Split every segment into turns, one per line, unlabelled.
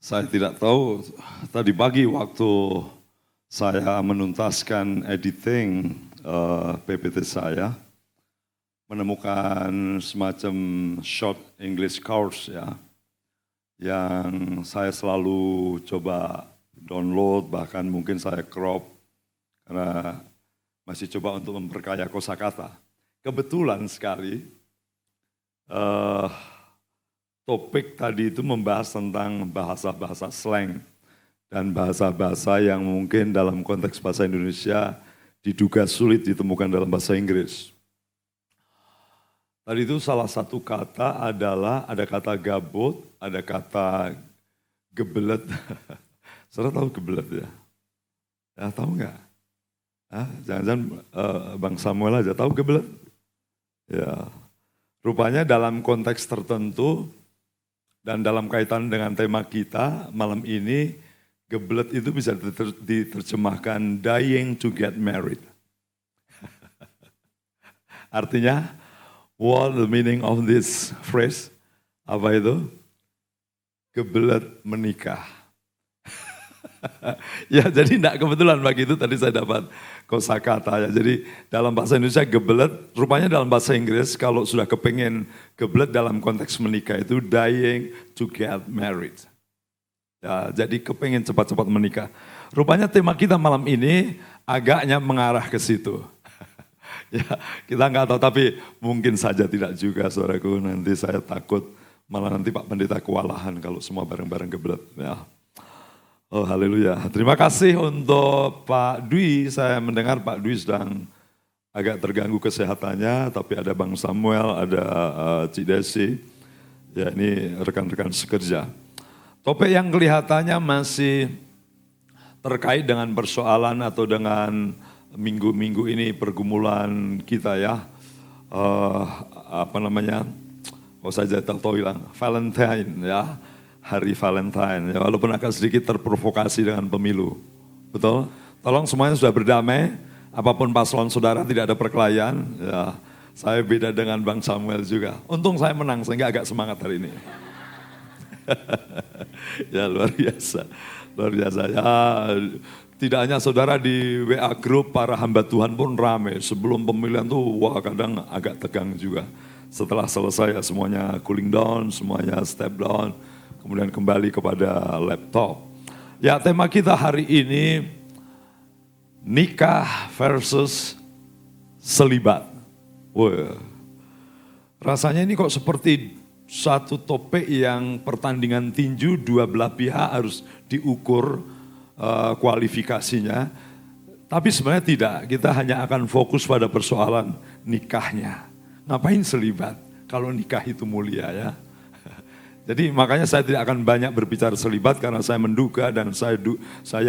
Saya tidak tahu, tadi pagi waktu saya menuntaskan editing PPT saya, menemukan semacam short English course ya, yang saya selalu coba download, bahkan mungkin saya crop, karena masih coba untuk memperkaya kosakata. Kebetulan sekali, topik tadi itu membahas tentang bahasa-bahasa slang dan bahasa-bahasa yang mungkin dalam konteks bahasa Indonesia diduga sulit ditemukan dalam bahasa Inggris. Tadi itu salah satu kata adalah, ada kata gabut, ada kata gebelet. Saudara tahu gebelet ya? Ya tahu nggak? Jangan-jangan Bang Samuel aja tahu gebelet? Ya, rupanya dalam konteks tertentu dan dalam kaitan dengan tema kita malam ini, gebelet itu bisa diterjemahkan dying to get married. Artinya, what the meaning of this phrase? Apa itu? Gebelet menikah. Ya, jadi tidak kebetulan bagi itu tadi saya dapat kosakata ya. Jadi dalam bahasa Indonesia gebelet, rupanya dalam bahasa Inggris kalau sudah kepengen gebelet dalam konteks menikah itu dying to get married. Ya, jadi kepengen cepat-cepat menikah. Rupanya tema kita malam ini agaknya mengarah ke situ. Ya, kita nggak tahu, tapi mungkin saja tidak juga saudaraku. Nanti saya takut malah nanti Pak Pendeta kewalahan kalau semua bareng-bareng gebelet. Ya. Oh haleluya, terima kasih untuk Pak Dwi, saya mendengar Pak Dwi sedang agak terganggu kesehatannya, tapi ada Bang Samuel, ada Cik Desi, ya ini rekan-rekan sekerja. Topik yang kelihatannya masih terkait dengan persoalan atau dengan minggu-minggu ini pergumulan kita ya, saya tahu bilang, Valentine ya. Hari Valentine, ya, walaupun agak sedikit terprovokasi dengan pemilu. Betul? Tolong semuanya sudah berdamai, apapun paslon saudara tidak ada perkelahian. Ya, saya beda dengan Bang Samuel juga. Untung saya menang sehingga agak semangat hari ini. Ya luar biasa, luar biasa. Ya, tidak hanya saudara di WA Group, para hamba Tuhan pun rame. Sebelum pemilihan tuh wah kadang agak tegang juga. Setelah selesai ya semuanya cooling down, semuanya step down. Kemudian kembali kepada laptop. Ya tema kita hari ini nikah versus selibat. Wah, rasanya ini kok seperti satu topik yang pertandingan tinju, dua belah pihak harus diukur kualifikasinya. Tapi sebenarnya tidak, kita hanya akan fokus pada persoalan nikahnya. Ngapain selibat kalau nikah itu mulia ya? Jadi makanya saya tidak akan banyak berbicara selibat karena saya menduga dan saya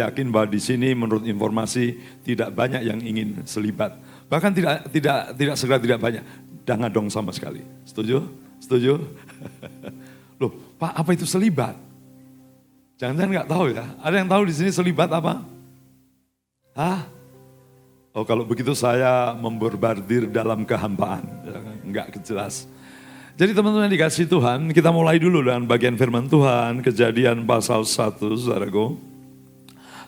yakin bahwa di sini menurut informasi tidak banyak yang ingin selibat. Bahkan tidak segera tidak banyak, jangan dong sama sekali. Setuju? Setuju? Loh, Pak apa itu selibat? Jangan-jangan nggak tahu ya. Ada yang tahu di sini selibat apa? Hah? Oh kalau begitu saya memborbardir dalam kehambaan, nggak jelas. Jadi teman-teman yang dikasih Tuhan, kita mulai dulu dengan bagian firman Tuhan, Kejadian pasal 1, saudaraku.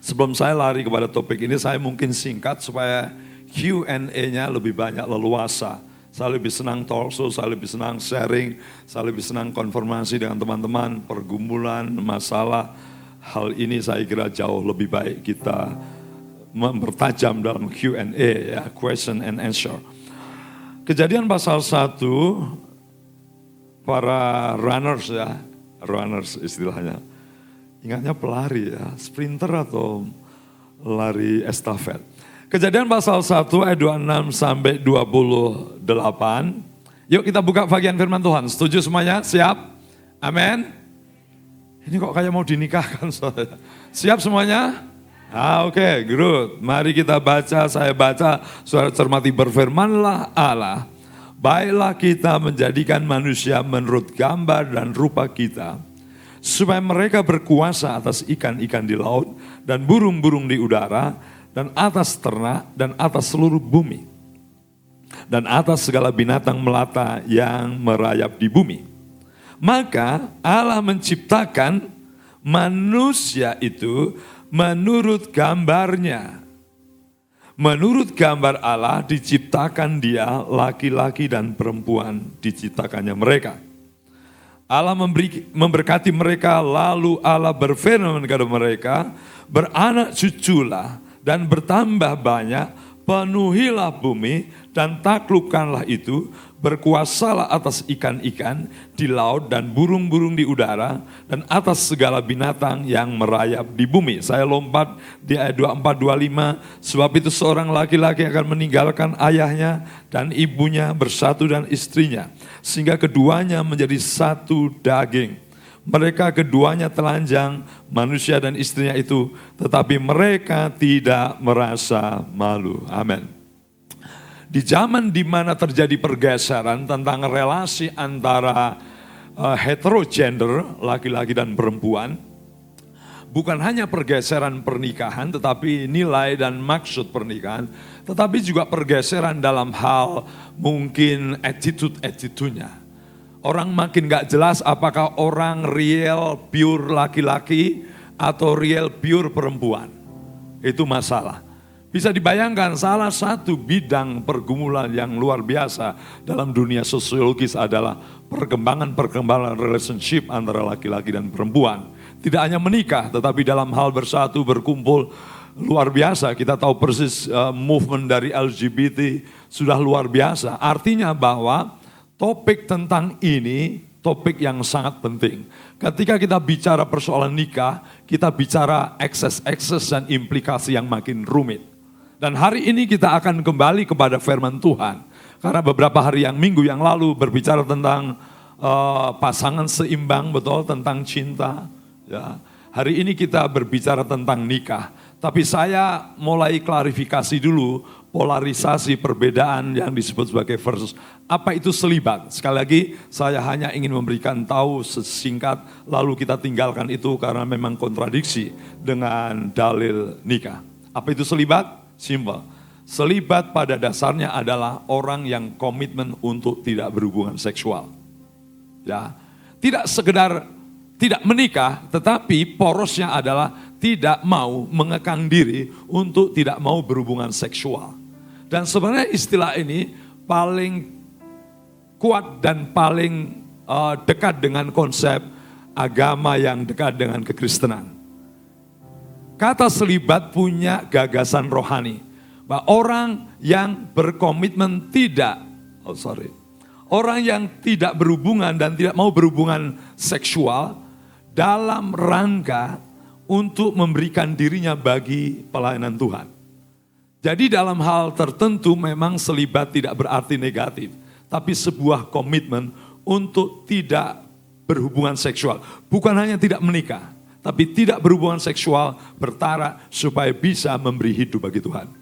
Sebelum saya lari kepada topik ini, saya mungkin singkat supaya Q&A-nya lebih banyak leluasa. Saya lebih senang talk show, saya lebih senang sharing, saya lebih senang konfirmasi dengan teman-teman, pergumulan, masalah. Hal ini saya kira jauh lebih baik kita mempertajam dalam Q&A, ya, question and answer. Kejadian pasal 1, para runners ya, runners istilahnya. Ingatnya pelari ya, sprinter atau lari estafet. Kejadian pasal 1 ayat 26 sampai 28. Yuk kita buka bagian firman Tuhan. Setuju semuanya? Siap? Amin. Ini kok kayak mau dinikahkan saudara. Siap semuanya? Oke, good. Mari kita baca, saya baca, saudara cermati. Berfirmanlah Allah. Baiklah kita menjadikan manusia menurut gambar dan rupa kita, supaya mereka berkuasa atas ikan-ikan di laut dan burung-burung di udara, dan atas ternak dan atas seluruh bumi, dan atas segala binatang melata yang merayap di bumi. Maka Allah menciptakan manusia itu menurut gambarnya. Menurut gambar Allah diciptakan dia laki-laki dan perempuan diciptakannya mereka. Allah memberkati mereka, lalu Allah berfirman kepada mereka, beranak cuculah dan bertambah banyak, penuhilah bumi dan taklukkanlah itu, berkuasalah atas ikan-ikan di laut dan burung-burung di udara dan atas segala binatang yang merayap di bumi. Saya lompat di ayat 24-25, sebab itu seorang laki-laki akan meninggalkan ayahnya dan ibunya bersatu dengan istrinya, sehingga keduanya menjadi satu daging. Mereka keduanya telanjang, manusia dan istrinya itu, tetapi mereka tidak merasa malu. Amin. Di zaman di mana terjadi pergeseran tentang relasi antara heterogender, laki-laki dan perempuan, bukan hanya pergeseran pernikahan, tetapi nilai dan maksud pernikahan, tetapi juga pergeseran dalam hal mungkin attitude-nya. Orang makin gak jelas apakah orang real pure laki-laki atau real pure perempuan. Itu masalah. Bisa dibayangkan salah satu bidang pergumulan yang luar biasa dalam dunia sosiologis adalah perkembangan relationship antara laki-laki dan perempuan. Tidak hanya menikah, tetapi dalam hal bersatu, berkumpul, luar biasa. Kita tahu persis movement dari LGBT sudah luar biasa. Artinya bahwa topik tentang ini, topik yang sangat penting. Ketika kita bicara persoalan nikah, kita bicara ekses-ekses dan implikasi yang makin rumit. Dan hari ini kita akan kembali kepada firman Tuhan. Karena beberapa minggu yang lalu berbicara tentang pasangan seimbang, betul, tentang cinta. Ya. Hari ini kita berbicara tentang nikah. Tapi saya mulai klarifikasi dulu polarisasi perbedaan yang disebut sebagai versus. Apa itu selibat? Sekali lagi saya hanya ingin memberikan tahu sesingkat, lalu kita tinggalkan itu karena memang kontradiksi dengan dalil nikah. Apa itu selibat? Simpel. Selibat pada dasarnya adalah orang yang komitmen untuk tidak berhubungan seksual. Ya, tidak sekedar tidak menikah, tetapi porosnya adalah tidak mau mengekang diri untuk tidak mau berhubungan seksual. Dan sebenarnya istilah ini paling kuat dan paling dekat dengan konsep agama yang dekat dengan kekristenan. Kata selibat punya gagasan rohani. Bahwa orang yang berkomitmen orang yang tidak berhubungan dan tidak mau berhubungan seksual dalam rangka untuk memberikan dirinya bagi pelayanan Tuhan. Jadi dalam hal tertentu memang selibat tidak berarti negatif, tapi sebuah komitmen untuk tidak berhubungan seksual. Bukan hanya tidak menikah, tapi tidak berhubungan seksual bertara supaya bisa memberi hidup bagi Tuhan.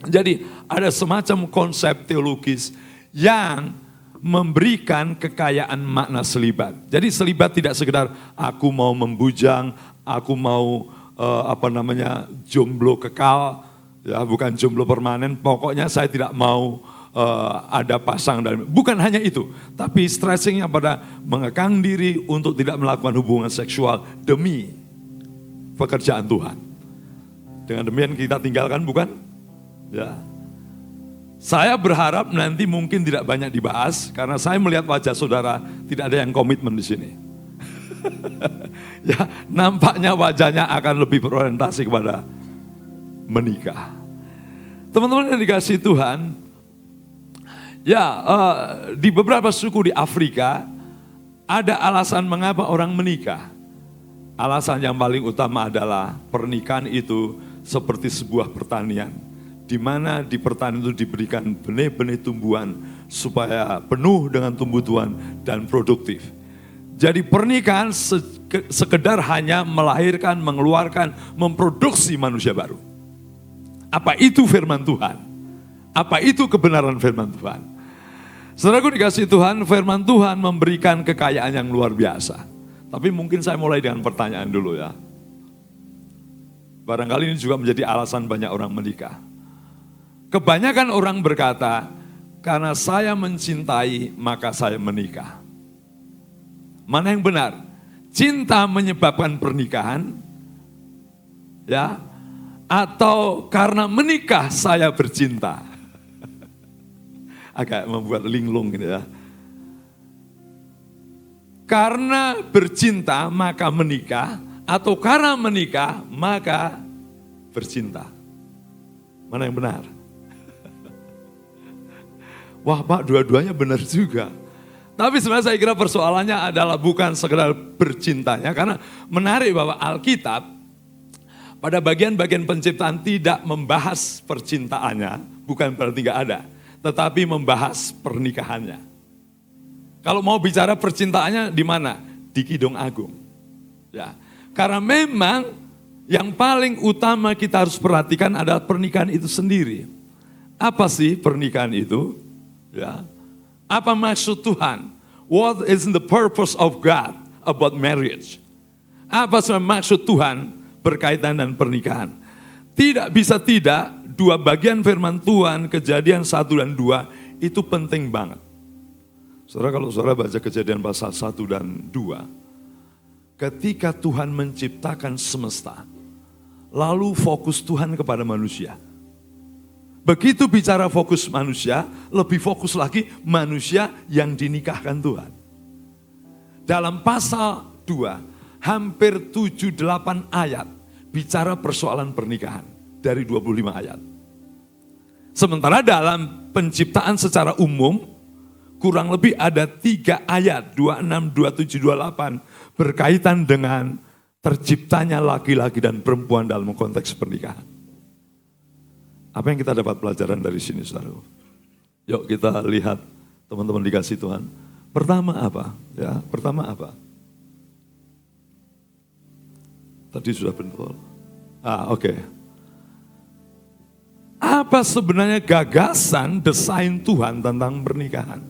Jadi ada semacam konsep teologis yang memberikan kekayaan makna selibat. Jadi selibat tidak sekedar aku mau membujang, aku mau jomblo kekal, ya bukan jomblo permanen. Pokoknya saya tidak mau ada pasang dalam. Bukan hanya itu, tapi stressingnya pada mengekang diri untuk tidak melakukan hubungan seksual demi pekerjaan Tuhan. Dengan demikian kita tinggalkan, bukan? Ya. Saya berharap nanti mungkin tidak banyak dibahas karena saya melihat wajah saudara tidak ada yang komitmen di sini. Ya, nampaknya wajahnya akan lebih berorientasi kepada menikah. Teman-teman yang dikasihi Tuhan, ya di beberapa suku di Afrika ada alasan mengapa orang menikah. Alasan yang paling utama adalah pernikahan itu seperti sebuah pertanian. Di mana di pertanian itu diberikan benih-benih tumbuhan supaya penuh dengan tumbuh-tumbuhan dan produktif. Jadi pernikahan sekedar hanya melahirkan, mengeluarkan, memproduksi manusia baru. Apa itu firman Tuhan? Apa itu kebenaran firman Tuhan? Saudaraku dikasihi Tuhan, firman Tuhan memberikan kekayaan yang luar biasa. Tapi mungkin saya mulai dengan pertanyaan dulu ya. Barangkali ini juga menjadi alasan banyak orang menikah. Kebanyakan orang berkata, karena saya mencintai maka saya menikah. Mana yang benar? cinta menyebabkan pernikahan, ya, atau karena menikah saya bercinta. Agak membuat linglung gitu ya. Karena bercinta maka menikah, atau karena menikah maka bercinta. Mana yang benar? Wah Pak, dua-duanya benar juga. Tapi sebenarnya saya kira persoalannya adalah bukan sekedar bercintanya, karena menarik bahwa Alkitab pada bagian-bagian penciptaan tidak membahas percintaannya, bukan berarti nggak ada, tetapi membahas pernikahannya. Kalau mau bicara percintaannya di mana? Di Kidung Agung. Ya, karena memang yang paling utama kita harus perhatikan adalah pernikahan itu sendiri. Apa sih pernikahan itu? Ya. Apa maksud Tuhan? What is the purpose of God about marriage? Apa maksud Tuhan berkaitan dengan pernikahan? Tidak bisa tidak, dua bagian firman Tuhan, Kejadian 1 dan 2, itu penting banget. Saudara, kalau saudara baca Kejadian pasal 1 dan 2, ketika Tuhan menciptakan semesta, lalu fokus Tuhan kepada manusia. Begitu bicara fokus manusia, lebih fokus lagi manusia yang dinikahkan Tuhan. Dalam pasal 2, hampir 7-8 ayat bicara persoalan pernikahan dari 25 ayat. Sementara dalam penciptaan secara umum, kurang lebih ada 3 ayat, 26, 27, 28, berkaitan dengan terciptanya laki-laki dan perempuan dalam konteks pernikahan. Apa yang kita dapat pelajaran dari sini, saudara? Yuk kita lihat, teman-teman dikasih Tuhan. Pertama apa? Ya, pertama apa? Tadi sudah betul. Oke. Apa sebenarnya gagasan desain Tuhan tentang pernikahan?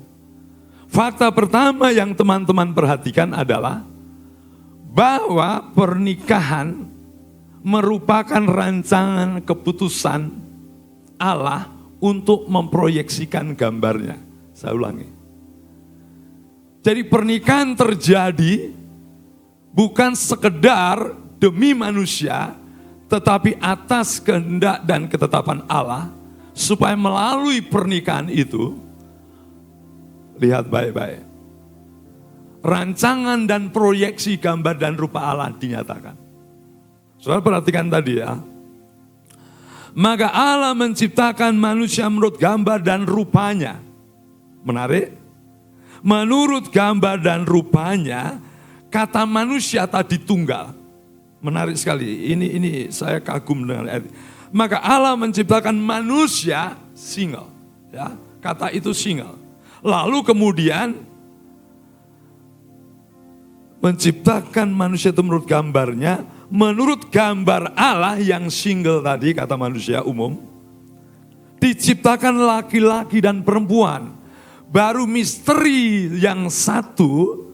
Fakta pertama yang teman-teman perhatikan adalah bahwa pernikahan merupakan rancangan keputusan Allah untuk memproyeksikan gambarnya. Saya ulangi. Jadi pernikahan terjadi bukan sekedar demi manusia, tetapi atas kehendak dan ketetapan Allah, supaya melalui pernikahan itu, lihat baik-baik, rancangan dan proyeksi gambar dan rupa Allah dinyatakan. Saudara perhatikan tadi ya. Maka Allah menciptakan manusia menurut gambar dan rupanya. Menarik? Menurut gambar dan rupanya, kata manusia tadi tunggal. Menarik sekali, ini saya kagum dengan ayat. Maka Allah menciptakan manusia single. Ya, kata itu single. Lalu kemudian menciptakan manusia itu menurut gambarnya, menurut gambar Allah yang single tadi, kata manusia umum, diciptakan laki-laki dan perempuan. Baru misteri yang satu,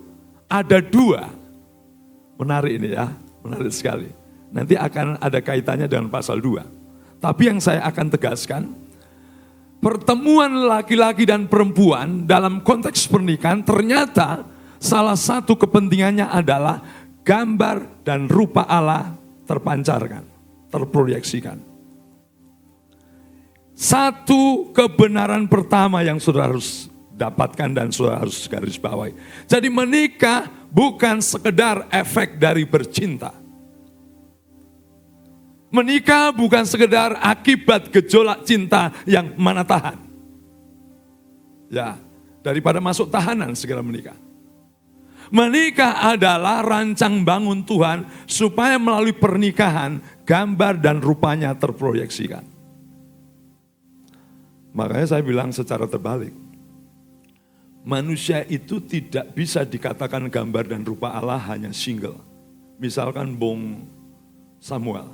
ada 2. Menarik ini ya, menarik sekali. Nanti akan ada kaitannya dengan pasal 2. Tapi yang saya akan tegaskan, pertemuan laki-laki dan perempuan dalam konteks pernikahan ternyata salah satu kepentingannya adalah gambar dan rupa Allah terpancarkan, terproyeksikan. Satu kebenaran pertama yang saudara harus dapatkan dan saudara harus garis bawahi. Jadi menikah bukan sekedar efek dari bercinta. Menikah bukan sekedar akibat gejolak cinta yang mana tahan. Ya, daripada masuk tahanan segera menikah. Menikah adalah rancang bangun Tuhan supaya melalui pernikahan gambar dan rupanya terproyeksikan. Makanya saya bilang secara terbalik. Manusia itu tidak bisa dikatakan gambar dan rupa Allah hanya single. Misalkan Bung Samuel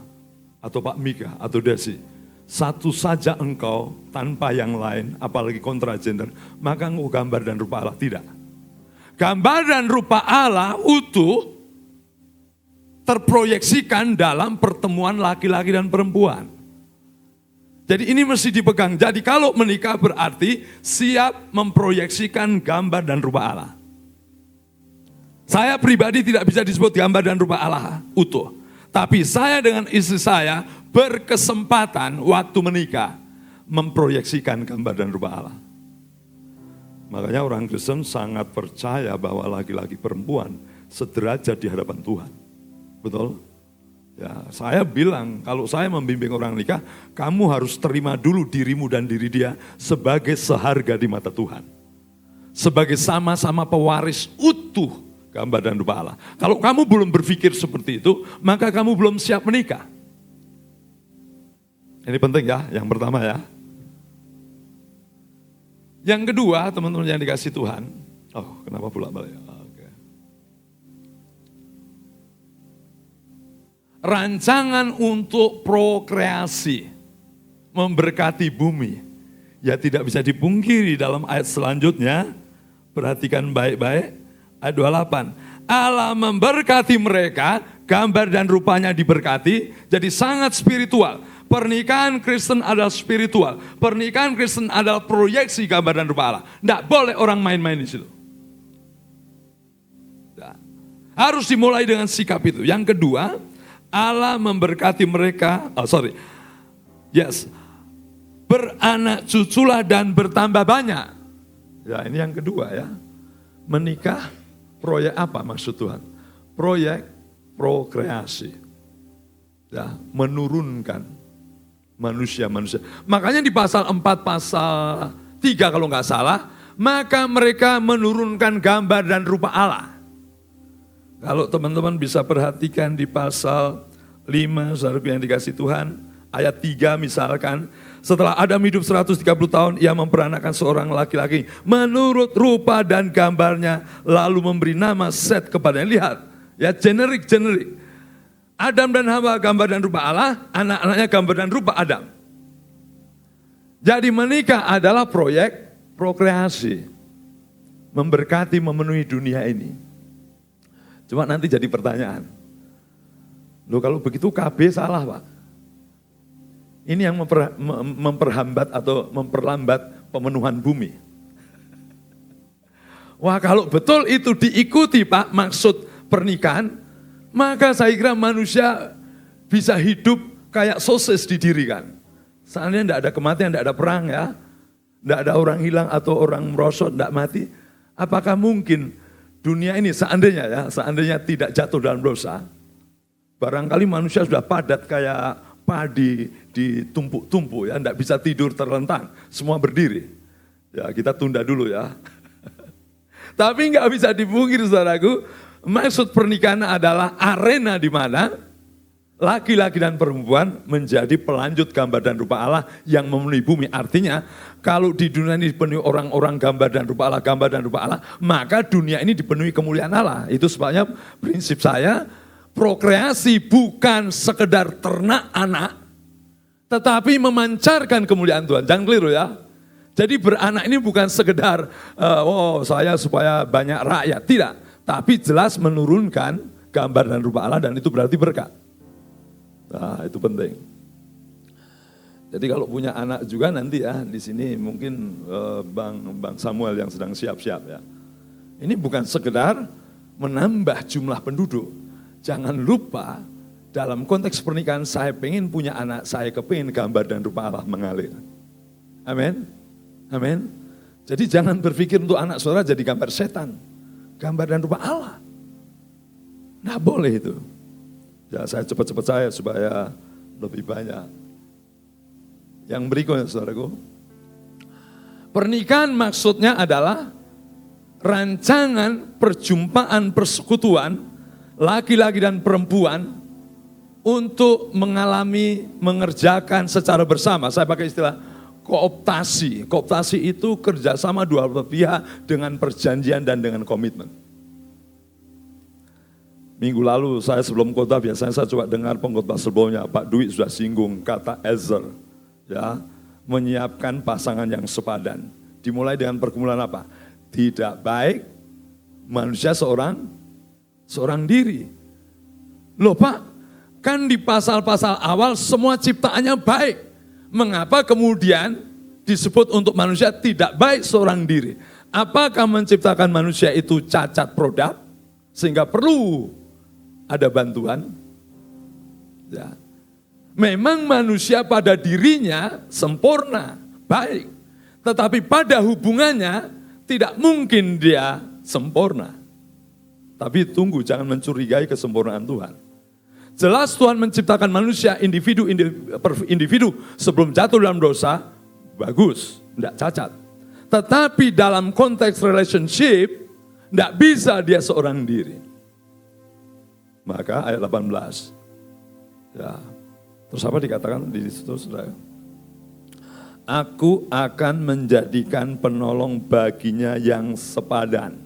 atau Pak Mika atau Desi. Satu saja engkau tanpa yang lain, apalagi kontra gender, maka engkau gambar dan rupa Allah. Tidak. Gambar dan rupa Allah utuh terproyeksikan dalam pertemuan laki-laki dan perempuan. Jadi ini mesti dipegang. Jadi kalau menikah berarti siap memproyeksikan gambar dan rupa Allah. Saya pribadi tidak bisa disebut gambar dan rupa Allah utuh. Tapi saya dengan istri saya berkesempatan waktu menikah memproyeksikan gambar dan rupa Allah. Makanya orang Kristen sangat percaya bahwa laki-laki perempuan sederajat di hadapan Tuhan. Betul? Ya, saya bilang kalau saya membimbing orang nikah, kamu harus terima dulu dirimu dan diri dia sebagai seharga di mata Tuhan. Sebagai sama-sama pewaris utuh gambar dan rupa Allah. Kalau kamu belum berpikir seperti itu, maka kamu belum siap menikah. Ini penting ya, yang pertama ya. Yang kedua, teman-teman yang dikasih Tuhan. Oh, kenapa bolak-balik? Oke. Rancangan untuk prokreasi, memberkati bumi. Ya tidak bisa dipungkiri dalam ayat selanjutnya. Perhatikan baik-baik. Ayat 28. Allah memberkati mereka, gambar dan rupanya diberkati, jadi sangat spiritual. Pernikahan Kristen adalah spiritual. Pernikahan Kristen adalah proyeksi gambar dan rupa Allah. Tidak boleh orang main-main di situ. Nah, harus dimulai dengan sikap itu. Yang kedua, Allah memberkati mereka. Beranak cuculah dan bertambah banyak. Ya, ini yang kedua ya. Menikah, proyek apa maksud Tuhan? Proyek prokreasi. Ya, menurunkan manusia. Makanya di pasal 4, pasal 3 kalau nggak salah, maka mereka menurunkan gambar dan rupa Allah. Kalau teman-teman bisa perhatikan di pasal 5, saudara yang dikasih Tuhan, ayat 3 misalkan, setelah Adam hidup 130 tahun, ia memperanakan seorang laki-laki menurut rupa dan gambarnya, lalu memberi nama Set kepadanya. Lihat, ya generik. Adam dan Hawa gambar dan rupa Allah, anak-anaknya gambar dan rupa Adam. Jadi menikah adalah proyek prokreasi. Memberkati, memenuhi dunia ini. Cuma nanti jadi pertanyaan. Loh kalau begitu KB salah Pak. Ini yang memperhambat atau memperlambat pemenuhan bumi. Wah kalau betul itu diikuti Pak maksud pernikahan, maka saya kira manusia bisa hidup kayak sosis didirikan. Seandainya tidak ada kematian, tidak ada perang ya. Tidak ada orang hilang atau orang merosot, tidak mati. Apakah mungkin dunia ini seandainya tidak jatuh dalam dosa, barangkali manusia sudah padat kayak padi ditumpuk-tumpuk ya, tidak bisa tidur terlentang, semua berdiri. Ya kita tunda dulu ya. Tapi nggak bisa dipungkiri saudaraku, maksud pernikahan adalah arena di mana laki-laki dan perempuan menjadi pelanjut gambar dan rupa Allah yang memenuhi bumi. Artinya kalau di dunia ini dipenuhi orang-orang gambar dan rupa Allah, maka dunia ini dipenuhi kemuliaan Allah. Itu sebabnya prinsip saya, prokreasi bukan sekedar ternak anak, tetapi memancarkan kemuliaan Tuhan. Jangan keliru ya. Jadi beranak ini bukan sekedar, saya supaya banyak rakyat. Tidak. Tapi jelas menurunkan gambar dan rupa Allah dan itu berarti berkat. Nah itu penting. Jadi kalau punya anak juga nanti ya di sini mungkin Bang Samuel yang sedang siap-siap ya. Ini bukan sekedar menambah jumlah penduduk. Jangan lupa dalam konteks pernikahan saya pengen punya anak, saya kepingin gambar dan rupa Allah mengalir. Amin. Amin. Jadi jangan berpikir untuk anak saudara jadi gambar setan. Gambar dan rupa Allah. Nah boleh itu. Ya saya cepat-cepat saya supaya lebih banyak. Yang berikutnya saudaraku. Pernikahan maksudnya adalah rancangan perjumpaan persekutuan laki-laki dan perempuan untuk mengerjakan secara bersama. Saya pakai istilah kooptasi. Kooptasi itu kerjasama dua belah pihak dengan perjanjian dan dengan komitmen. Minggu lalu saya sebelum khotbah biasanya saya coba dengar pengkhotbah sebelumnya. Pak Dwi sudah singgung kata Ezer. Ya, menyiapkan pasangan yang sepadan. Dimulai dengan pergumulan apa? Tidak baik manusia seorang diri. Loh Pak, kan di pasal-pasal awal semua ciptaannya baik. Mengapa kemudian disebut untuk manusia tidak baik seorang diri? Apakah menciptakan manusia itu cacat produk? sehingga perlu ada bantuan. Ya. Memang manusia pada dirinya sempurna, baik. Tetapi pada hubungannya tidak mungkin dia sempurna. Tapi tunggu, jangan mencurigai kesempurnaan Tuhan. Jelas Tuhan menciptakan manusia individu per individu sebelum jatuh dalam dosa, bagus, tidak cacat. Tetapi dalam konteks relationship, tidak bisa dia seorang diri. Maka ayat 18, ya, terus apa dikatakan di situ, saudara? Aku akan menjadikan penolong baginya yang sepadan.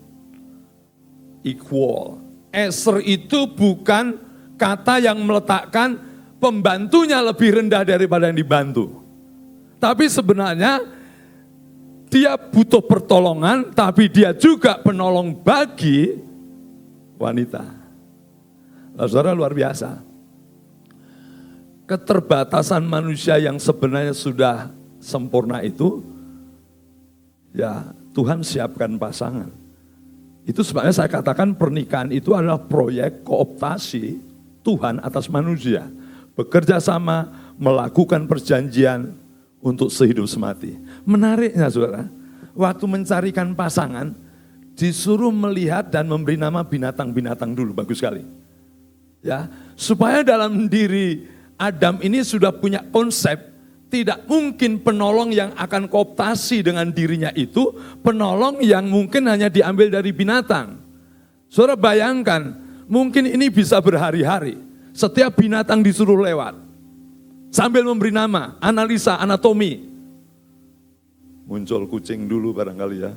Equal. Eser itu bukan kata yang meletakkan pembantunya lebih rendah daripada yang dibantu. Tapi sebenarnya dia butuh pertolongan, tapi dia juga penolong bagi wanita. Saudara, luar biasa. Keterbatasan manusia yang sebenarnya sudah sempurna itu, ya Tuhan siapkan pasangan. Itu sebabnya saya katakan pernikahan itu adalah proyek kooptasi Tuhan atas manusia. Bekerja sama, melakukan perjanjian untuk sehidup semati. Menariknya saudara, waktu mencarikan pasangan, disuruh melihat dan memberi nama binatang-binatang dulu, bagus sekali. Ya, supaya dalam diri Adam ini sudah punya konsep, tidak mungkin penolong yang akan kooptasi dengan dirinya itu, penolong yang mungkin hanya diambil dari binatang. Saudara bayangkan, mungkin ini bisa berhari-hari, setiap binatang disuruh lewat, sambil memberi nama, analisa anatomi. Muncul kucing dulu barangkali ya,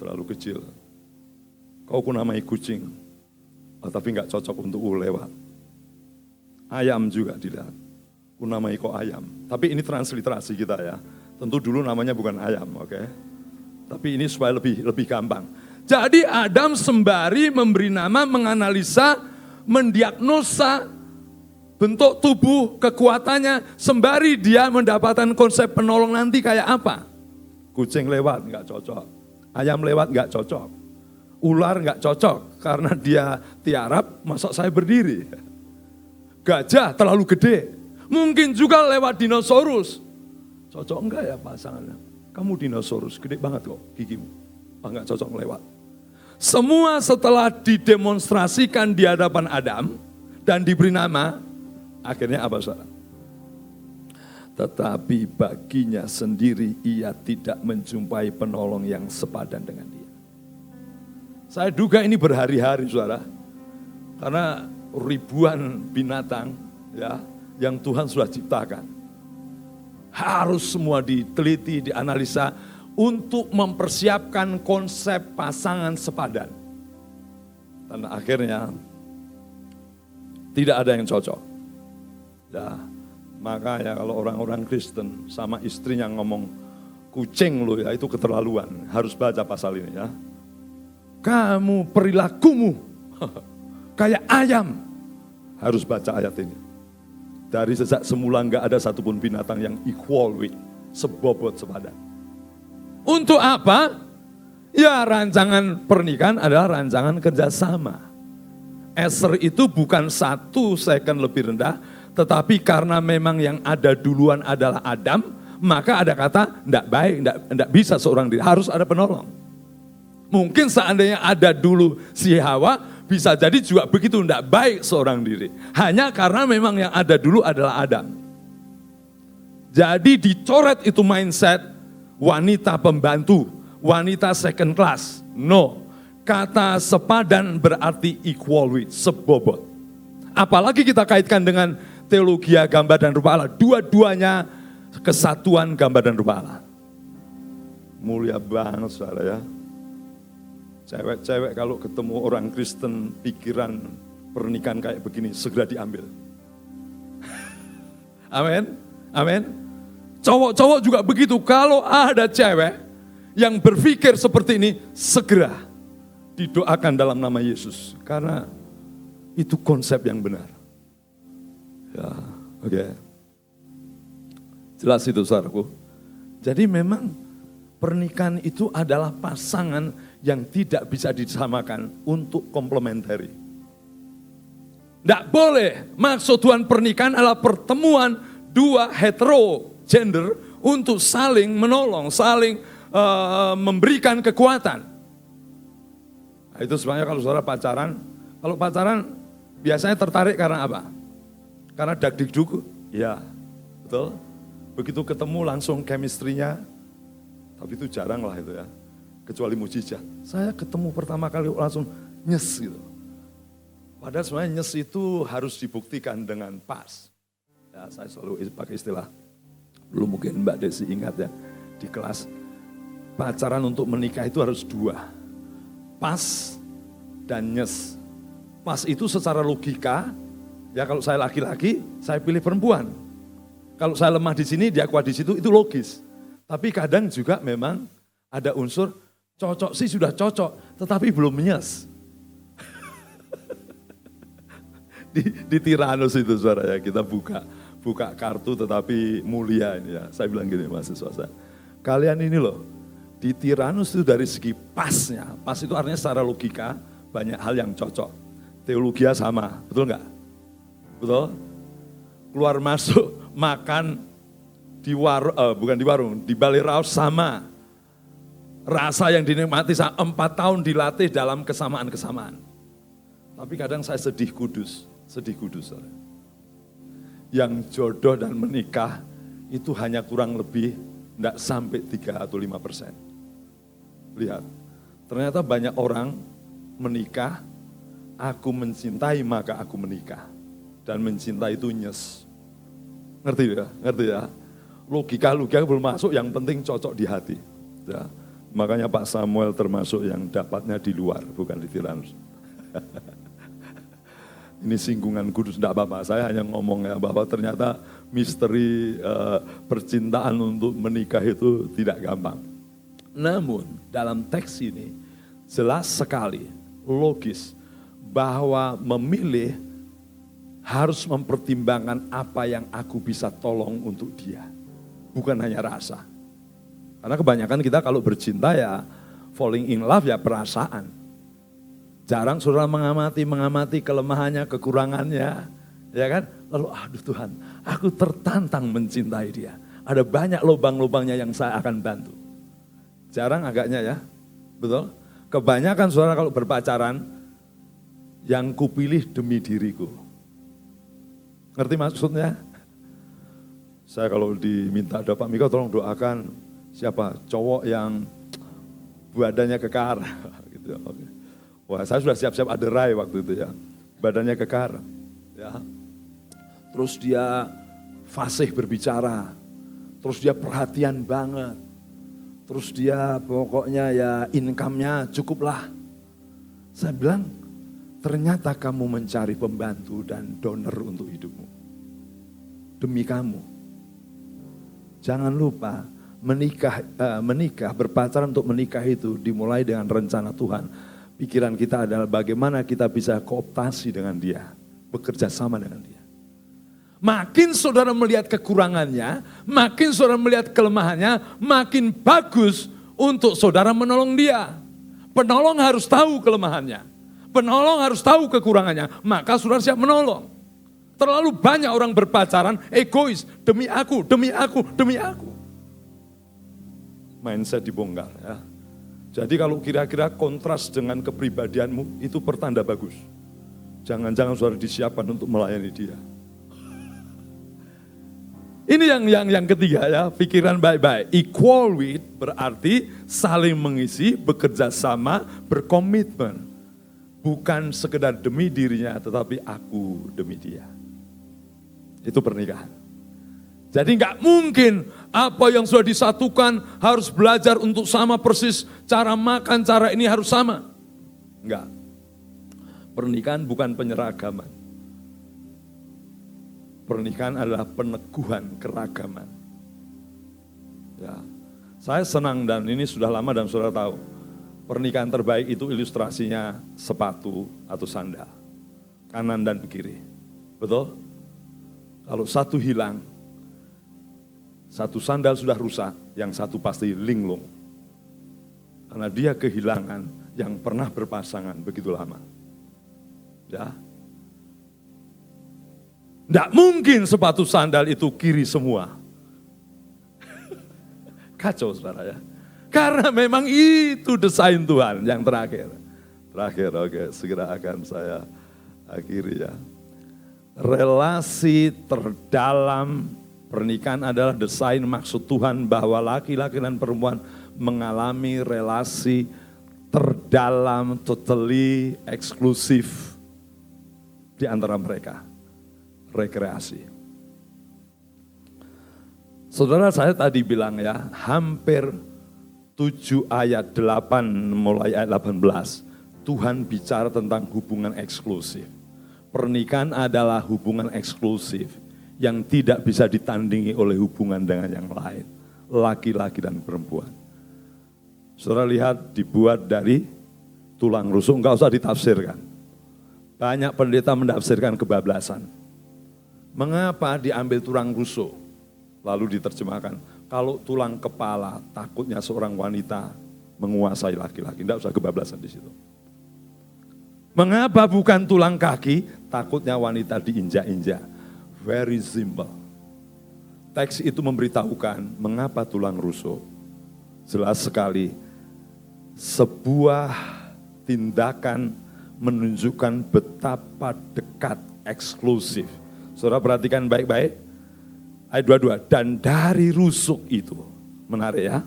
terlalu kecil. Kau ku namai kucing, tapi nggak cocok untuk lewat. Ayam juga dilihat, ku namai kok ayam. Tapi ini transliterasi kita ya. Tentu dulu namanya bukan ayam, oke? Tapi ini supaya lebih gampang. Jadi Adam sembari memberi nama, menganalisa, mendiagnosa bentuk tubuh, kekuatannya, sembari dia mendapatkan konsep penolong nanti kayak apa. Kucing lewat nggak cocok, ayam lewat nggak cocok, ular nggak cocok karena dia tiarap, masa saya berdiri. Gajah terlalu gede, mungkin juga lewat dinosaurus. Cocok enggak ya pasangannya? Kamu dinosaurus, gede banget kok gigimu, enggak cocok lewat. Semua setelah didemonstrasikan di hadapan Adam dan diberi nama, akhirnya apa saudara? Tetapi baginya sendiri ia tidak menjumpai penolong yang sepadan dengan dia. Saya duga ini berhari-hari saudara, karena ribuan binatang ya yang Tuhan sudah ciptakan. Harus semua diteliti, dianalisa untuk mempersiapkan konsep pasangan sepadan. Dan akhirnya tidak ada yang cocok. Ya, makanya kalau orang-orang Kristen sama istrinya ngomong kucing lo ya, itu keterlaluan. Harus baca pasal ini ya. Kamu perilakumu kayak ayam. Harus baca ayat ini. Dari sejak semula enggak ada satupun binatang yang equal with, sebobot sepadan. Untuk apa? Ya rancangan pernikahan adalah rancangan kerjasama. Eser itu bukan 1 second lebih rendah, tetapi karena memang yang ada duluan adalah Adam, maka ada kata enggak baik, enggak bisa seorang diri, harus ada penolong. Mungkin seandainya ada dulu si Hawa, bisa jadi juga begitu, enggak baik seorang diri. Hanya karena memang yang ada dulu adalah Adam. Jadi dicoret itu mindset wanita pembantu, wanita second class. No, kata sepadan berarti equal with, sebobot. Apalagi kita kaitkan dengan teologi gambar dan rupa Allah. Dua-duanya kesatuan gambar dan rupa Allah. Mulia banget saudara ya. Cewek-cewek kalau ketemu orang Kristen, pikiran pernikahan kayak begini, segera diambil. Amin, amin. Cowok-cowok juga begitu, kalau ada cewek yang berpikir seperti ini, segera didoakan dalam nama Yesus. Karena itu konsep yang benar. Ya, oke. Jelas itu saudaraku. Jadi memang pernikahan itu adalah pasangan yang tidak bisa disamakan untuk komplementari. Tidak boleh, maksud Tuhan pernikahan adalah pertemuan dua hetero gender untuk saling menolong, saling memberikan kekuatan. Nah, itu sebenarnya kalau saudara pacaran, biasanya tertarik karena apa? Karena dak-dik-duk, ya betul. Begitu ketemu langsung chemistry-nya, tapi itu jarang lah itu ya. Kecuali mujizat. Saya ketemu pertama kali langsung nyes gitu. Padahal sebenarnya nyes itu harus dibuktikan dengan pas. Ya, saya selalu pakai istilah, belum mungkin Mbak Desi ingat ya, di kelas pacaran untuk menikah itu harus dua, pas dan nyes. Pas itu secara logika, ya kalau saya laki-laki, saya pilih perempuan. Kalau saya lemah di sini, dia kuat di situ, itu logis. Tapi kadang juga memang ada unsur cocok sih sudah cocok, tetapi belum nyes. Di Tiranus itu saudara ya, kita buka kartu tetapi mulia ini ya. Saya bilang gini mahasiswa saya, kalian ini loh, di Tiranus itu dari segi pasnya, pas itu artinya secara logika banyak hal yang cocok. Teologia sama, betul nggak? Betul? Keluar masuk, makan di warung, bukan di warung, di Balai Raus sama. Rasa yang dinikmati 4 tahun dilatih dalam kesamaan-kesamaan. Tapi kadang saya sedih kudus. Yang jodoh dan menikah itu hanya kurang lebih tidak sampai 3 atau 5%. Lihat, ternyata banyak orang menikah, aku mencintai maka aku menikah. Dan mencintai itu nyes. Ngerti ya? Logika belum masuk, yang penting cocok di hati. Ya. Makanya Pak Samuel termasuk yang dapatnya di luar, bukan di Tiranus. Ini singgungan kudus, tidak apa-apa. Saya hanya ngomong ya bahwa ternyata misteri percintaan untuk menikah itu tidak gampang. Namun dalam teks ini jelas sekali, logis, bahwa memilih harus mempertimbangkan apa yang aku bisa tolong untuk dia. Bukan hanya rasa. Karena kebanyakan kita kalau bercinta ya falling in love ya perasaan. Jarang saudara mengamati kelemahannya, kekurangannya, ya kan? Lalu aduh Tuhan, aku tertantang mencintai dia. Ada banyak lubang-lubangnya yang saya akan bantu. Jarang agaknya ya, betul? Kebanyakan saudara kalau berpacaran, yang kupilih demi diriku. Ngerti maksudnya? Saya kalau diminta, Pak Miko tolong doakan siapa? Cowok yang badannya kekar. Gitu ya, oke. Wah, saya sudah siap-siap aderai waktu itu ya. Badannya kekar. Ya. Terus dia fasih berbicara. Terus dia perhatian banget. Terus dia pokoknya ya income-nya cukup lah. Saya bilang, ternyata kamu mencari pembantu dan donor untuk hidupmu. Demi kamu. Jangan lupa menikah, berpacaran untuk menikah itu dimulai dengan rencana Tuhan. Pikiran kita adalah bagaimana kita bisa kooptasi dengan dia, bekerja sama dengan dia. Makin saudara melihat kekurangannya, makin saudara melihat kelemahannya, makin bagus untuk saudara menolong dia. Penolong harus tahu kelemahannya, penolong harus tahu kekurangannya, maka saudara siap menolong. Terlalu banyak orang berpacaran egois, demi aku. Mindset dibongkar ya. Jadi kalau kira-kira kontras dengan kepribadianmu, itu pertanda bagus. Jangan-jangan saudara disiapkan untuk melayani dia. Ini yang ketiga ya, pikiran baik-baik. Equal with berarti saling mengisi, bekerja sama, berkomitmen. Bukan sekedar demi dirinya, tetapi aku demi dia. Itu pernikahan. Jadi nggak mungkin apa yang sudah disatukan harus belajar untuk sama persis. Cara makan, cara ini harus sama. Enggak. Pernikahan bukan penyeragaman. Pernikahan adalah peneguhan keragaman. Ya, saya senang dan ini sudah lama dan saudara tahu. Pernikahan terbaik itu ilustrasinya sepatu atau sandal. Kanan dan kiri. Betul? Kalau satu hilang, satu sandal sudah rusak, yang satu pasti linglung. Karena dia kehilangan yang pernah berpasangan begitu lama. Ya. Tidak mungkin sepatu sandal itu kiri semua. Kacau saudara ya. Karena memang itu desain Tuhan yang terakhir. Terakhir, oke, segera akan saya akhiri ya. Relasi terdalam pernikahan adalah desain maksud Tuhan bahwa laki-laki dan perempuan mengalami relasi terdalam, totally eksklusif di antara mereka. Rekreasi. Saudara, saya tadi bilang ya, hampir 7 ayat 8 mulai ayat 18, Tuhan bicara tentang hubungan eksklusif. Pernikahan adalah hubungan eksklusif yang tidak bisa ditandingi oleh hubungan dengan yang lain. Laki-laki dan perempuan. Saudara lihat dibuat dari tulang rusuk, enggak usah ditafsirkan. Banyak pendeta menafsirkan kebablasan. Mengapa diambil tulang rusuk? Lalu diterjemahkan, kalau tulang kepala takutnya seorang wanita menguasai laki-laki. Enggak usah kebablasan di situ. Mengapa bukan tulang kaki? Takutnya wanita diinjak-injak. Very simple. Teks itu memberitahukan mengapa tulang rusuk. Jelas sekali, sebuah tindakan menunjukkan betapa dekat, eksklusif. Saudara perhatikan baik-baik. Ayat 22, dan dari rusuk itu, menarik ya.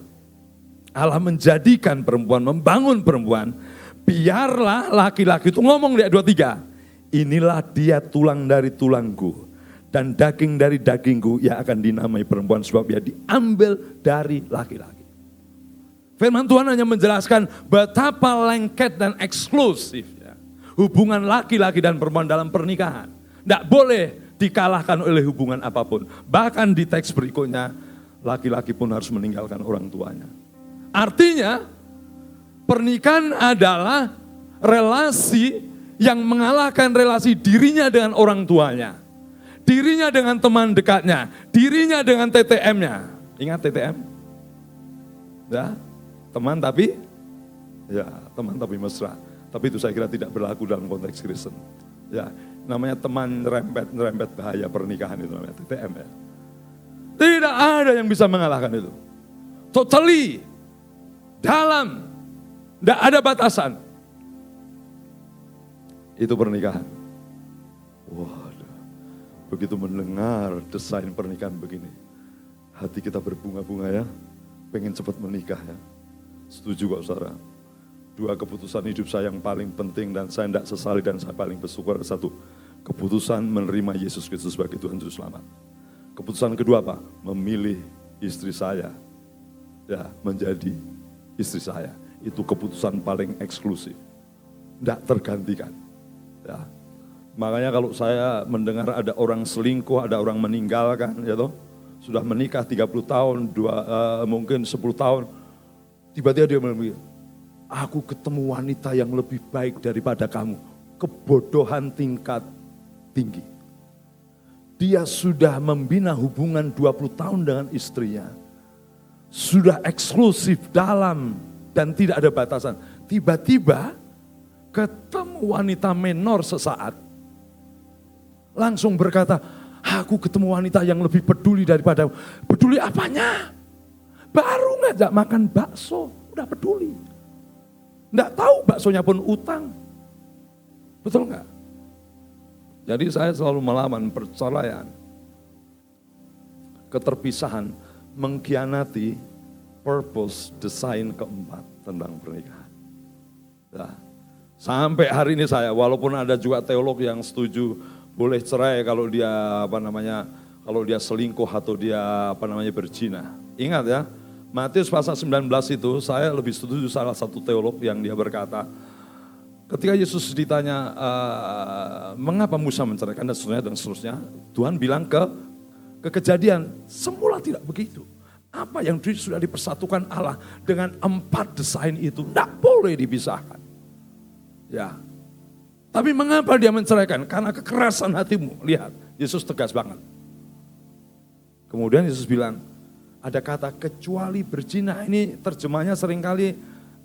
Allah menjadikan perempuan, membangun perempuan. Biarlah laki-laki itu ngomong di ayat 23. Inilah dia tulang dari tulangku. Dan daging dari dagingku yang akan dinamai perempuan sebab dia diambil dari laki-laki. Firman Tuhan hanya menjelaskan betapa lengket dan eksklusif ya, hubungan laki-laki dan perempuan dalam pernikahan. Tidak boleh dikalahkan oleh hubungan apapun. Bahkan di teks berikutnya, laki-laki pun harus meninggalkan orang tuanya. Artinya, pernikahan adalah relasi yang mengalahkan relasi dirinya dengan orang tuanya. Dirinya dengan teman dekatnya, dirinya dengan TTM-nya. Ingat TTM? Ya, teman tapi mesra. Tapi itu saya kira tidak berlaku dalam konteks Kristen. Ya, namanya teman nyerempet bahaya pernikahan itu namanya TTM ya. Tidak ada yang bisa mengalahkan itu. Totally dalam, tidak ada batasan. Itu pernikahan. Waduh, begitu mendengar desain pernikahan begini, hati kita berbunga-bunga ya, pengen cepat menikah ya. Setuju kok saudara. 2 keputusan hidup saya yang paling penting dan saya tidak sesali dan saya paling bersyukur. 1, keputusan menerima Yesus Kristus sebagai Tuhan Juru Selamat. Keputusan kedua apa? Memilih istri saya ya menjadi istri saya. Itu keputusan paling eksklusif. Tidak tergantikan. Ya. Makanya kalau saya mendengar ada orang selingkuh, ada orang meninggalkan, ya toh, sudah menikah 30 tahun, mungkin 10 tahun, tiba-tiba dia bilang, aku ketemu wanita yang lebih baik daripada kamu. Kebodohan tingkat tinggi. Dia sudah membina hubungan 20 tahun dengan istrinya. Sudah eksklusif dalam dan tidak ada batasan. Tiba-tiba ketemu wanita menor sesaat. Langsung berkata, aku ketemu wanita yang lebih peduli daripada. Peduli apanya? Baru ngajak makan bakso, udah peduli. Nggak tahu baksonya pun utang. Betul nggak? Jadi saya selalu melawan perceraian. Keterpisahan mengkhianati purpose, desain keempat tentang pernikahan. Nah, sampai hari ini saya, walaupun ada juga teolog yang setuju boleh cerai kalau dia kalau dia selingkuh atau dia berzina. Ingat ya, Matius pasal 19 itu saya lebih setuju salah satu teolog yang dia berkata, ketika Yesus ditanya mengapa Musa menceraikan dan seterusnya, Tuhan bilang ke Kejadian, semula tidak begitu. Apa yang sudah dipersatukan Allah dengan 4 desain itu tidak boleh dipisahkan. Ya. Tapi mengapa dia menceraikan? Karena kekerasan hatimu. Lihat, Yesus tegas banget. Kemudian Yesus bilang, ada kata kecuali berzina, ini terjemahnya seringkali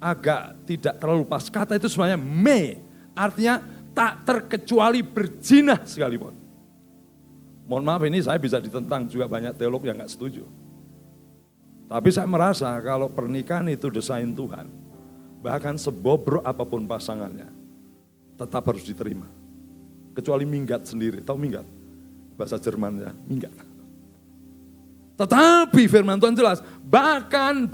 agak tidak terlalu pas. Kata itu sebenarnya me, artinya tak terkecuali berzina sekalipun. Mohon maaf, ini saya bisa ditentang juga, banyak teolog yang gak setuju. Tapi saya merasa kalau pernikahan itu desain Tuhan, bahkan sebobrok apapun pasangannya, tetap harus diterima. Kecuali minggat sendiri, tahu minggat? Bahasa Jermannya, minggat. Tetapi firman Tuhan jelas, bahkan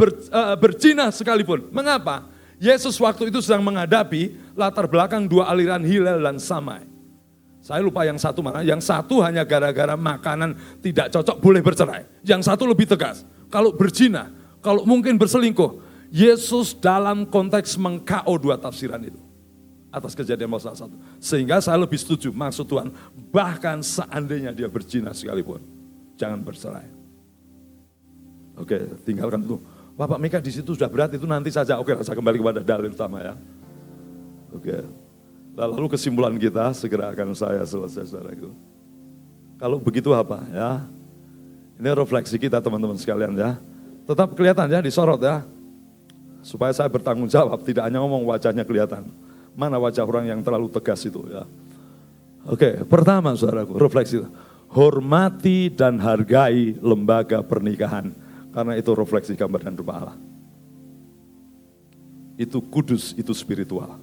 berzina sekalipun. Mengapa? Yesus waktu itu sedang menghadapi latar belakang dua aliran Hillel dan Shammai. Saya lupa yang satu mana, yang satu hanya gara-gara makanan tidak cocok boleh bercerai. Yang satu lebih tegas, kalau berzina, kalau mungkin berselingkuh. Yesus dalam konteks meng-KO dua tafsiran itu. Atas kejadian pasal 1. Sehingga saya lebih setuju, maksud Tuhan, bahkan seandainya dia berzina sekalipun, jangan bercerai. Oke, tinggalkan itu. Bapak Mika di situ sudah berat, itu nanti saja. Oke, saya kembali kepada dalil utama ya. Oke. Lalu kesimpulan kita segera akan saya selesai, saudaraku. Kalau begitu apa ya? Ini refleksi kita teman-teman sekalian ya. Tetap kelihatan ya, disorot ya. Supaya saya bertanggung jawab, tidak hanya ngomong wajahnya kelihatan. Mana wajah orang yang terlalu tegas itu ya. Oke, pertama saudaraku, refleksi. Hormati dan hargai lembaga pernikahan. Karena itu refleksi gambar dan rupa Allah. Itu kudus, itu spiritual.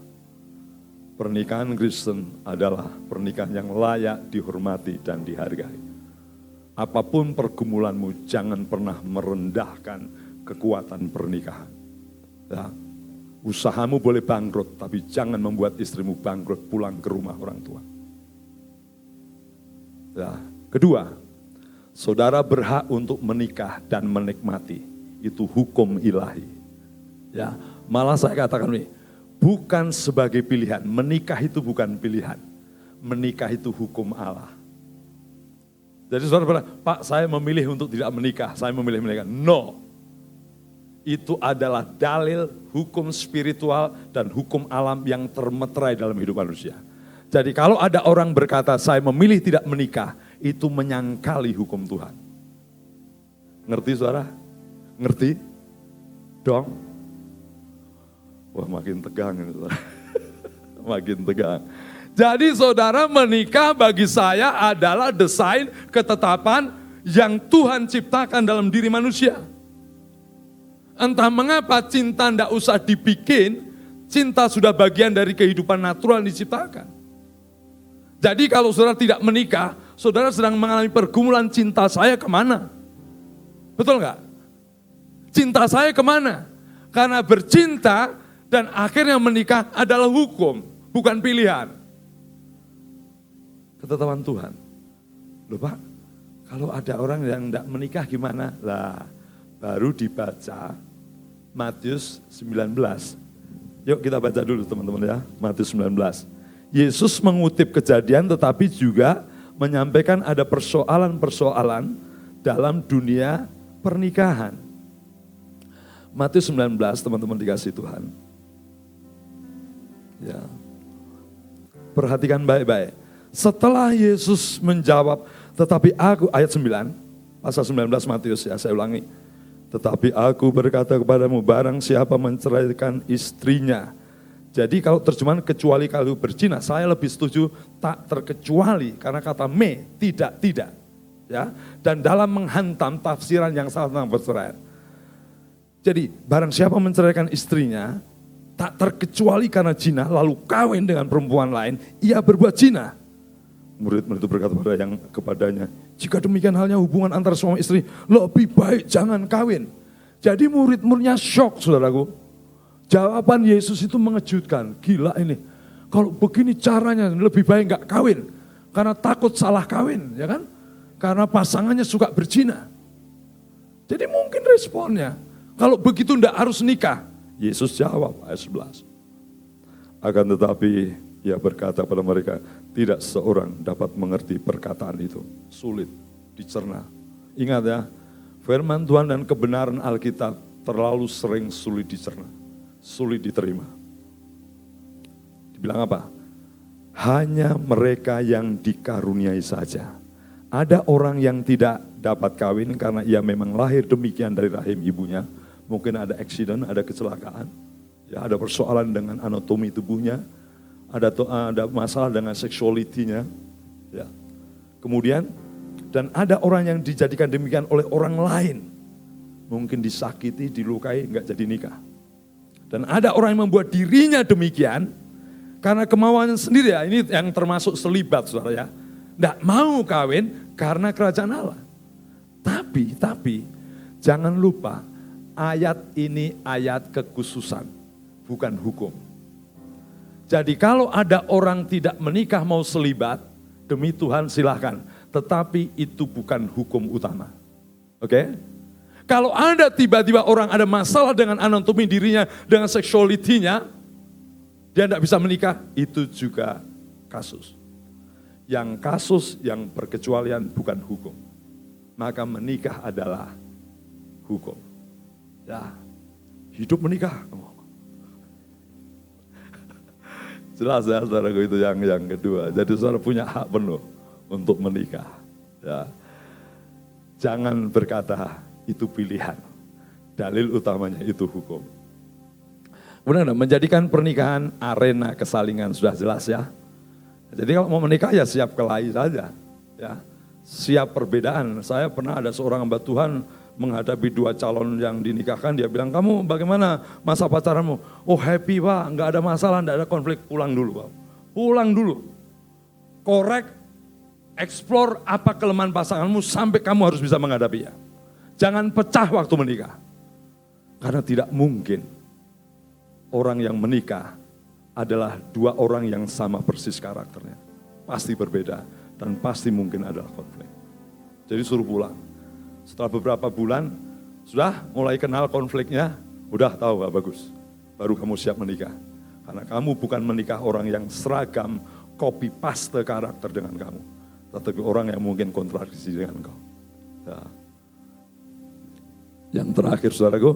Pernikahan Kristen adalah pernikahan yang layak dihormati dan dihargai. Apapun pergumulanmu, jangan pernah merendahkan kekuatan pernikahan. Ya. Usahamu boleh bangkrut, tapi jangan membuat istrimu bangkrut pulang ke rumah orang tua. Ya. Kedua, saudara berhak untuk menikah dan menikmati. Itu hukum ilahi. Ya, malah saya katakan ini, bukan sebagai pilihan. Menikah itu bukan pilihan. Menikah itu hukum Allah. Jadi saudara bilang, Pak saya memilih untuk tidak menikah, saya memilih menikah. No. Itu adalah dalil hukum spiritual dan hukum alam yang termeterai dalam hidup manusia. Jadi kalau ada orang berkata, saya memilih tidak menikah, itu menyangkali hukum Tuhan. Ngerti saudara? Ngerti? Dong? Wah makin tegang ini saudara. Makin tegang. Jadi saudara, menikah bagi saya adalah desain ketetapan yang Tuhan ciptakan dalam diri manusia. Entah mengapa cinta tidak usah dibikin, cinta sudah bagian dari kehidupan natural yang diciptakan. Jadi kalau saudara tidak menikah, saudara sedang mengalami pergumulan, cinta saya kemana? Betul nggak? Cinta saya kemana? Karena bercinta dan akhirnya menikah adalah hukum, bukan pilihan. Ketetapan Tuhan. Loh Pak, kalau ada orang yang tidak menikah gimana? Lah, baru dibaca Matius 19. Yuk kita baca dulu teman-teman ya, Matius 19. Yesus mengutip kejadian tetapi juga menyampaikan ada persoalan-persoalan dalam dunia pernikahan. Matius 19 teman-teman dikasih Tuhan. Ya. Perhatikan baik-baik. Setelah Yesus menjawab, tetapi aku, ayat 9, pasal 19 Matius ya, saya ulangi. Tetapi aku berkata kepadamu, barang siapa menceraikan istrinya. Jadi kalau terjemahan kecuali kalau berzina, saya lebih setuju tak terkecuali karena kata me, tidak. Ya, dan dalam menghantam tafsiran yang salah tentang perceraian. Jadi barang siapa menceraikan istrinya, tak terkecuali karena zina, lalu kawin dengan perempuan lain, ia berbuat zina. Murid-murid itu berkata kepadanya, jika demikian halnya hubungan antara suami istri, lebih baik jangan kawin. Jadi murid-muridnya shock saudaraku. Jawaban Yesus itu mengejutkan, gila ini. Kalau begini caranya lebih baik enggak kawin. Karena takut salah kawin, ya kan? Karena pasangannya suka berzina. Jadi mungkin responnya, kalau begitu enggak harus nikah. Yesus jawab ayat 11. Akan tetapi ia berkata pada mereka, tidak seorang dapat mengerti perkataan itu. Sulit dicerna. Ingat ya, firman Tuhan dan kebenaran Alkitab terlalu sering sulit dicerna. Sulit diterima. Dibilang apa? Hanya mereka yang dikaruniai saja. Ada orang yang tidak dapat kawin karena ia memang lahir demikian dari rahim ibunya. Mungkin ada accident, ada kecelakaan. Ya, ada persoalan dengan anatomi tubuhnya, ada masalah dengan seksualitinya. Ya. Kemudian, dan ada orang yang dijadikan demikian oleh orang lain. Mungkin disakiti, dilukai, enggak jadi nikah. Dan ada orang yang membuat dirinya demikian, karena kemauannya sendiri ya, ini yang termasuk selibat saudara ya. Enggak mau kawin karena kerajaan Allah. Tapi, jangan lupa, ayat ini ayat kekhususan, bukan hukum. Jadi kalau ada orang tidak menikah mau selibat, demi Tuhan silahkan. Tetapi itu bukan hukum utama. Oke? Kalau ada tiba-tiba orang ada masalah dengan anatomi dirinya, dengan seksualitinya, dia tidak bisa menikah, itu juga kasus. Yang kasus yang perkecualian bukan hukum. Maka menikah adalah hukum. Ya, hidup menikah. Jelas ya saudaraku, itu yang kedua. Jadi saudara punya hak penuh untuk menikah. Ya. Jangan berkata itu pilihan. Dalil utamanya itu hukum. Benar, menjadikan pernikahan arena kesalingan sudah jelas ya. Jadi kalau mau menikah ya siap kelahi saja. Ya. Siap perbedaan. Saya pernah ada seorang hamba Tuhan menghadapi dua calon yang dinikahkan, dia bilang, kamu bagaimana masa pacaranmu? Oh happy Pak, nggak ada masalah, nggak ada konflik, pulang dulu Pak. Pulang dulu. Korek, explore apa kelemahan pasanganmu sampai kamu harus bisa menghadapinya. Jangan pecah waktu menikah. Karena tidak mungkin orang yang menikah adalah dua orang yang sama persis karakternya. Pasti berbeda dan pasti mungkin adalah konflik. Jadi suruh pulang. Setelah beberapa bulan, sudah mulai kenal konfliknya, udah tahu gak bagus. Baru kamu siap menikah. Karena kamu bukan menikah orang yang seragam, copy paste karakter dengan kamu. Tetapi orang yang mungkin kontradiksi dengan kau. Ya. Yang terakhir saudaraku,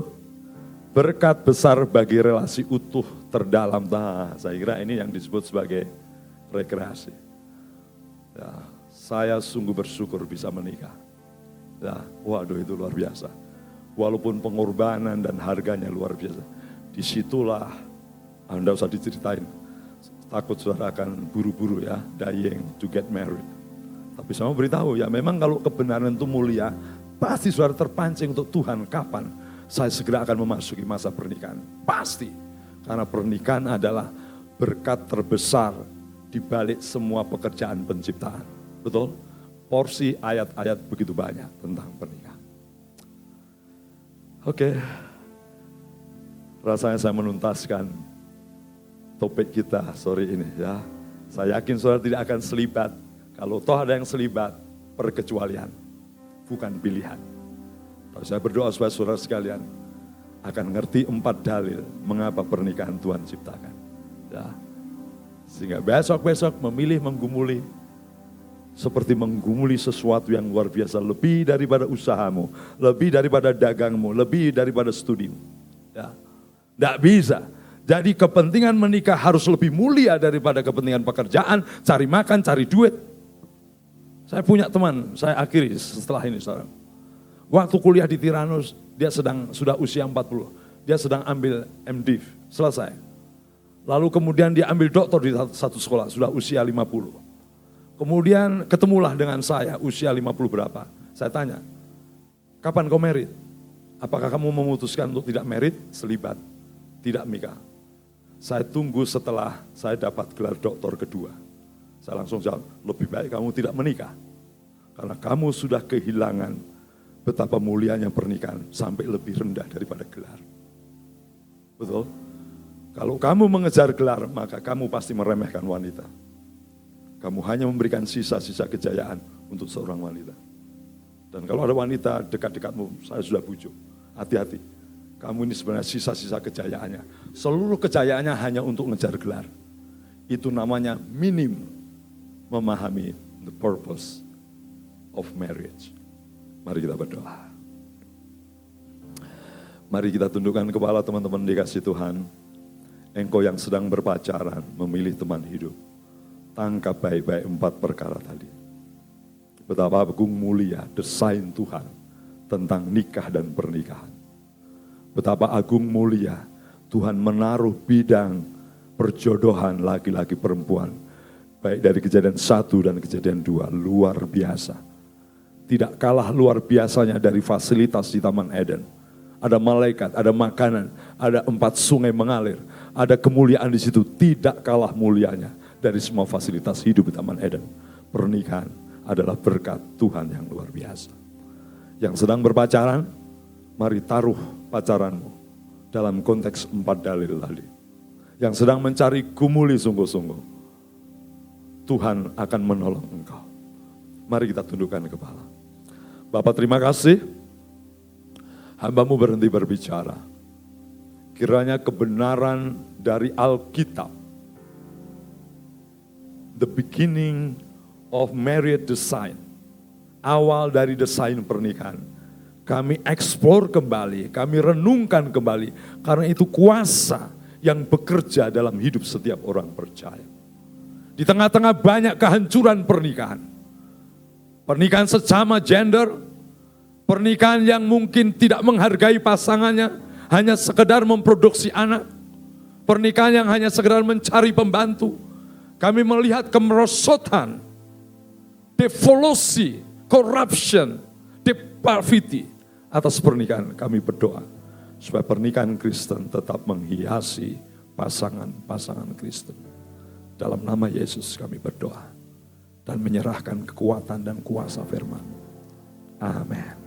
berkat besar bagi relasi utuh terdalam. Nah, saya kira ini yang disebut sebagai rekreasi. Ya, saya sungguh bersyukur bisa menikah. Ya, waduh itu luar biasa. Walaupun pengorbanan dan harganya luar biasa. Disitulah, Anda usah diceritain. Takut saudara akan buru-buru ya, dying to get married. Tapi saya mau beritahu ya, memang kalau kebenaran itu mulia, pasti saudara terpancing untuk Tuhan, kapan saya segera akan memasuki masa pernikahan. Pasti. Karena pernikahan adalah berkat terbesar di balik semua pekerjaan penciptaan. Betul? Porsi ayat-ayat begitu banyak tentang pernikahan. Oke. Rasanya saya menuntaskan topik kita sore ini ya. Saya yakin saudara tidak akan selibat. Kalau toh ada yang selibat, perkecualian, bukan pilihan. Tapi saya berdoa supaya saudara sekalian akan ngerti 4 dalil mengapa pernikahan Tuhan ciptakan. Ya. Sehingga besok-besok memilih menggumuli, seperti menggumuli sesuatu yang luar biasa, lebih daripada usahamu, lebih daripada dagangmu, lebih daripada studimu. Ya. Tidak bisa. Jadi kepentingan menikah harus lebih mulia daripada kepentingan pekerjaan, cari makan, cari duit. Saya punya teman, saya akhiri setelah ini saudara. Waktu kuliah di Tyrannus, dia sudah usia 40. Dia sedang ambil MDiv, selesai. Lalu kemudian dia ambil doktor di satu sekolah, sudah usia 50. Kemudian ketemulah dengan saya, usia 50 berapa. Saya tanya, kapan kau merit? Apakah kamu memutuskan untuk tidak merit? Selibat, tidak menikah. Saya tunggu setelah saya dapat gelar doktor kedua. Saya langsung jawab, lebih baik kamu tidak menikah. Karena kamu sudah kehilangan betapa mulianya pernikahan sampai lebih rendah daripada gelar. Betul? Kalau kamu mengejar gelar, maka kamu pasti meremehkan wanita. Kamu hanya memberikan sisa-sisa kejayaan untuk seorang wanita. Dan kalau ada wanita dekat-dekatmu, saya sudah bujuk. Hati-hati, kamu ini sebenarnya sisa-sisa kejayaannya. Seluruh kejayaannya hanya untuk ngejar gelar. Itu namanya minim memahami the purpose of marriage. Mari kita berdoa. Mari kita tundukkan kepala teman-teman dikasih Tuhan. Engkau yang sedang berpacaran, memilih teman hidup. Tangkap baik-baik 4 perkara tadi. Betapa agung mulia desain Tuhan tentang nikah dan pernikahan. Betapa agung mulia Tuhan menaruh bidang perjodohan laki-laki perempuan, baik dari Kejadian 1 dan Kejadian 2, luar biasa. Tidak kalah luar biasanya dari fasilitas di Taman Eden. Ada malaikat, ada makanan, ada 4 sungai mengalir, ada kemuliaan di situ, tidak kalah mulianya dari semua fasilitas hidup di Taman Eden. Pernikahan adalah berkat Tuhan yang luar biasa. Yang sedang berpacaran, mari taruh pacaranmu dalam konteks 4 dalil tadi. Yang sedang mencari gumuli sungguh-sungguh, Tuhan akan menolong engkau. Mari kita tundukkan kepala. Bapa, terima kasih, hamba-Mu berhenti berbicara. Kiranya kebenaran dari Alkitab, the beginning of marriage design, awal dari desain pernikahan, kami eksplor kembali, kami renungkan kembali, karena itu kuasa yang bekerja dalam hidup setiap orang percaya. Di tengah-tengah banyak kehancuran pernikahan, pernikahan sesama gender, pernikahan yang mungkin tidak menghargai pasangannya, hanya sekedar memproduksi anak, pernikahan yang hanya sekedar mencari pembantu. Kami melihat kemerosotan, devolusi, corruption, depravity atas pernikahan. Kami berdoa supaya pernikahan Kristen tetap menghiasi pasangan-pasangan Kristen. Dalam nama Yesus kami berdoa dan menyerahkan kekuatan dan kuasa firman. Amin.